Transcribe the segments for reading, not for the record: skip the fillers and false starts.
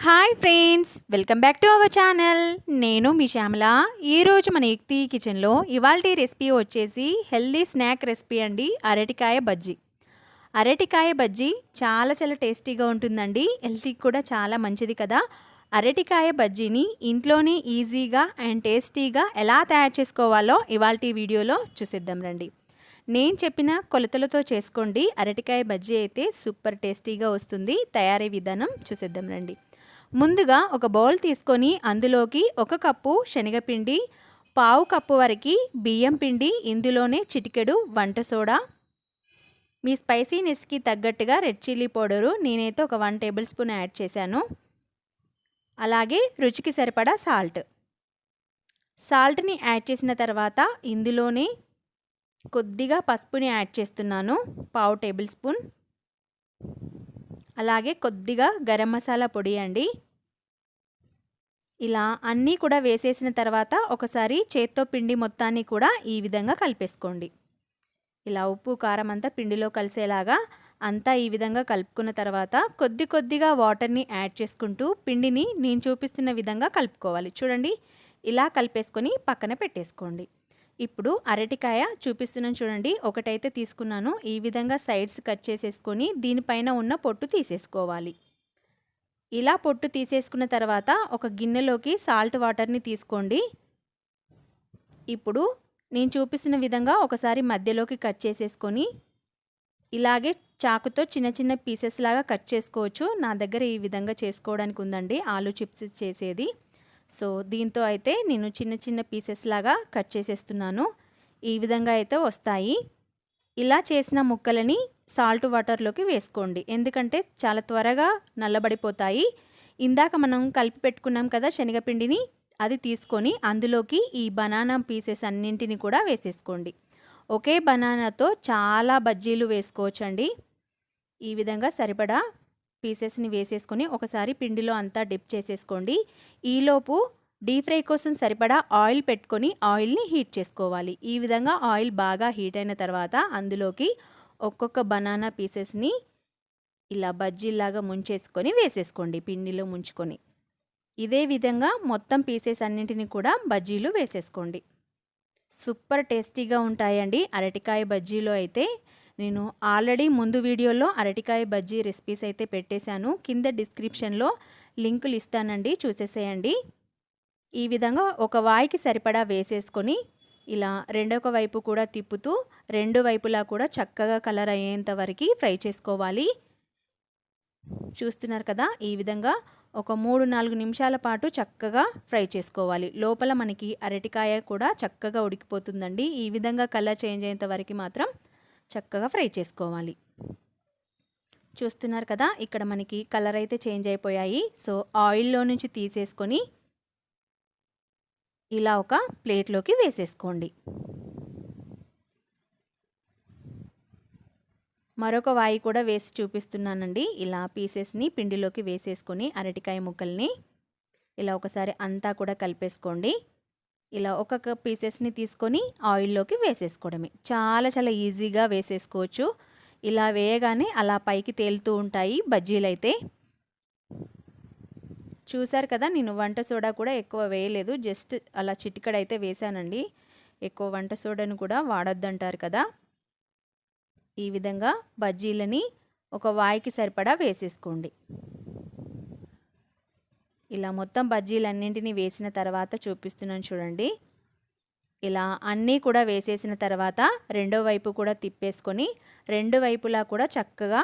Hi friends, welcome back to our channel. నేను మీ శ్యామల. ఈరోజు మన యుక్తి కిచెన్లో ఇవాల్టి రెసిపీ వచ్చేసి హెల్దీ స్నాక్ రెసిపీ అండి, అరటికాయ బజ్జీ. అరటికాయ బజ్జీ చాలా చాలా టేస్టీగా ఉంటుందండి, హెల్త్కి కూడా చాలా మంచిది కదా. అరటికాయ బజ్జీని ఇంట్లోనే ఈజీగా అండ్ టేస్టీగా ఎలా తయారు చేసుకోవాలో ఇవాల్టి వీడియోలో చూసేద్దాం రండి. నేను చెప్పిన కొలతలతో చేసుకోండి. అరటికాయ బజ్జీ అయితే సూపర్ టేస్టీగా వస్తుంది. తయారీ విధానం చూసేద్దాం రండి. ముందుగా ఒక బౌల్ తీసుకొని అందులోకి 1 కప్పు శనగపిండి, పావు కప్పు వరకు బియ్యం పిండి, ఇందులోనే చిటికెడు వంట సోడా, మీ స్పైసీనెస్కి తగ్గట్టుగా రెడ్ చిల్లీ పౌడరు నేనైతే ఒక 1 టేబుల్ స్పూన్ యాడ్ చేశాను. అలాగే రుచికి సరిపడా సాల్ట్ని యాడ్ చేసిన తర్వాత ఇందులోనే కొద్దిగా పసుపుని యాడ్ చేస్తున్నాను, పావు టేబుల్ స్పూన్. అలాగే కొద్దిగా గరం మసాలా పొడి అండి. ఇలా అన్నీ కూడా వేసేసిన తర్వాత ఒకసారి చేత్తో పిండి మొత్తాన్ని కూడా ఈ విధంగా కలిపేసుకోండి. ఇలా ఉప్పు కారం అంతా పిండిలో కలిసేలాగా అంతా ఈ విధంగా కలుపుకున్న తర్వాత కొద్దిగా వాటర్ని యాడ్ చేసుకుంటూ పిండిని నేను చూపిస్తున్న విధంగా కలుపుకోవాలి. చూడండి, ఇలా కలిపేసుకొని పక్కన పెట్టేసుకోండి. ఇప్పుడు అరటికాయ చూపిస్తున్నాను చూడండి, ఒకటైతే తీసుకున్నాను. ఈ విధంగా సైడ్స్ కట్ చేసేసుకొని దీనిపైన ఉన్న పొట్టు తీసేసుకోవాలి. ఇలా పొట్టు తీసేసుకున్న తర్వాత ఒక గిన్నెలోకి సాల్ట్ వాటర్ని తీసుకోండి. ఇప్పుడు నేను చూపిస్తున్న విధంగా ఒకసారి మధ్యలోకి కట్ చేసేసుకొని ఇలాగే చాకుతో చిన్న చిన్న పీసెస్ లాగా కట్ చేసుకోవచ్చు. నా దగ్గర ఈ విధంగా చేసుకోవడానికి ఉందండి, ఆలు చిప్స్ చేసేది. సో దీంతో అయితే నేను చిన్న చిన్న పీసెస్ లాగా కట్ చేసేస్తున్నాను. ఈ విధంగా అయితే వస్తాయి. ఇలా చేసిన ముక్కలని సాల్ట్ వాటర్లోకి వేసుకోండి, ఎందుకంటే చాలా త్వరగా నల్లబడిపోతాయి. ఇందాక మనం కలిపి పెట్టుకున్నాం కదా శనగపిండిని, అది తీసుకొని అందులోకి ఈ బనానా పీసెస్ అన్నింటిని కూడా వేసేసుకోండి. ఒకే బనానాతో చాలా బజ్జీలు వేసుకోవచ్చండి. ఈ విధంగా సరిపడా పీసెస్ని వేసేసుకొని ఒకసారి పిండిలో అంతా డిప్ చేసేసుకోండి. ఈలోపు డీప్ ఫ్రై కోసం సరిపడా ఆయిల్ పెట్టుకొని ఆయిల్ని హీట్ చేసుకోవాలి. ఈ విధంగా ఆయిల్ బాగా హీట్ అయిన తర్వాత అందులోకి ఒక్కొక్క బనానా పీసెస్ని ఇలా బజ్జీలాగా ముంచేసుకొని వేసేసుకోండి, పిండిలో ముంచుకొని. ఇదే విధంగా మొత్తం పీసెస్ అన్నింటినీ కూడా బజ్జీలు వేసేసుకోండి. సూపర్ టేస్టీగా ఉంటాయండి అరటికాయ బజ్జీలో అయితే. నేను ఆల్రెడీ ముందు వీడియోలో అరటికాయ బజ్జీ రెసిపీస్ అయితే పెట్టేశాను, కింద డిస్క్రిప్షన్లో లింకులు ఇస్తానండి, చూసేసేయండి. ఈ విధంగా ఒక వాయికి సరిపడా వేసేసుకొని ఇలా రెండొక వైపు కూడా తిప్పుతూ రెండు వైపులా కూడా చక్కగా కలర్ అయ్యేంత వరకు ఫ్రై చేసుకోవాలి. చూస్తున్నారు కదా, ఈ విధంగా ఒక 3-4 నిమిషాల పాటు చక్కగా ఫ్రై చేసుకోవాలి. లోపల మనకి అరటికాయ కూడా చక్కగా ఉడికిపోతుందండి. ఈ విధంగా కలర్ చేంజ్ అయ్యేంత వరకు మాత్రం చక్కగా ఫ్రై చేసుకోవాలి. చూస్తున్నారు కదా, ఇక్కడ మనకి కలర్ అయితే చేంజ్ అయిపోయాయి. సో ఆయిల్లో నుంచి తీసేసుకొని ఇలా ఒక ప్లేట్లోకి వేసేసుకోండి. మరొక వాయి కూడా వేసి చూపిస్తున్నానండి. ఇలా పీసెస్ని పిండిలోకి వేసేసుకొని అరటికాయ ముక్కల్ని ఇలా ఒకసారి అంతా కూడా కలిపేసుకోండి. ఇలా ఒక్కొక్క పీసెస్ని తీసుకొని ఆయిల్లోకి వేసేసుకోవడమే. చాలా చాలా ఈజీగా వేసేసుకోవచ్చు. ఇలా వేయగానే అలా పైకి తేలుతూ ఉంటాయి బజ్జీలు అయితే. చూసారు కదా, నేను వంట సోడా కూడా ఎక్కువ వేయలేదు, జస్ట్ అలా చిటికడైతే వేసానండి. ఎక్కువ వంట సోడాను కూడా వాడొద్దంటారు కదా. ఈ విధంగా బజ్జీలని ఒక వాయికి సరిపడా వేసేసుకోండి. ఇలా మొత్తం బజ్జీలన్నింటినీ వేసిన తర్వాత చూపిస్తున్నాను చూడండి. ఇలా అన్నీ కూడా వేసేసిన తర్వాత రెండో వైపు కూడా తిప్పేసుకొని రెండు వైపులా కూడా చక్కగా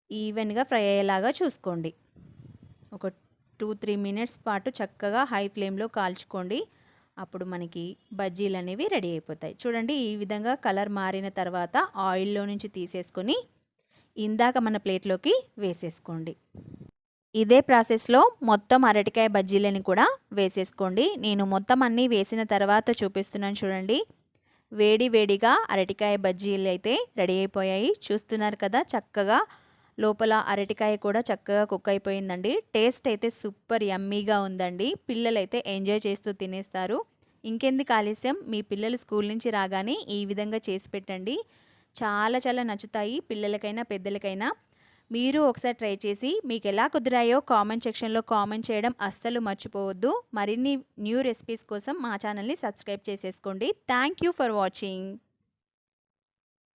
ఈవెన్గా ఫ్రై అయ్యేలాగా చూసుకోండి. ఒక 2-3 మినిట్స్ పాటు చక్కగా హై ఫ్లేమ్లో కాల్చుకోండి. అప్పుడు మనకి బజ్జీలు అనేవి రెడీ అయిపోతాయి. చూడండి, ఈ విధంగా కలర్ మారిన తర్వాత ఆయిల్లో నుంచి తీసేసుకొని ఇందాక మన ప్లేట్లోకి వేసేసుకోండి. ఇదే ప్రాసెస్లో మొత్తం అరటికాయ బజ్జీలని కూడా వేసేసుకోండి. నేను మొత్తం అన్నీ వేసిన తర్వాత చూపిస్తున్నాను చూడండి. వేడి వేడిగా అరటికాయ బజ్జీలు అయితే రెడీ అయిపోయాయి. చూస్తున్నారు కదా, చక్కగా లోపల అరటికాయ కూడా చక్కగా కుక్ అయిపోయిందండి. టేస్ట్ అయితే సూపర్ యమ్మీగా ఉందండి. పిల్లలైతే ఎంజాయ్ చేస్తూ తినేస్తారు. ఇంకెందుకు ఆలస్యం, మీ పిల్లలు స్కూల్ నుంచి రాగానే ఈ విధంగా చేసి పెట్టండి. చాలా చాలా నచ్చుతాయి, పిల్లలకైనా పెద్దలకైనా. మీరు ఒకసారి ట్రై చేసి మీకు ఎలా కుదిరాయో కామెంట్ సెక్షన్లో కామెంట్ చేయడం అస్సలు మర్చిపోవద్దు. మరిన్ని న్యూ రెసిపీస్ కోసం మా ఛానల్ని సబ్స్క్రైబ్ చేసేసుకోండి. Thank you for watching.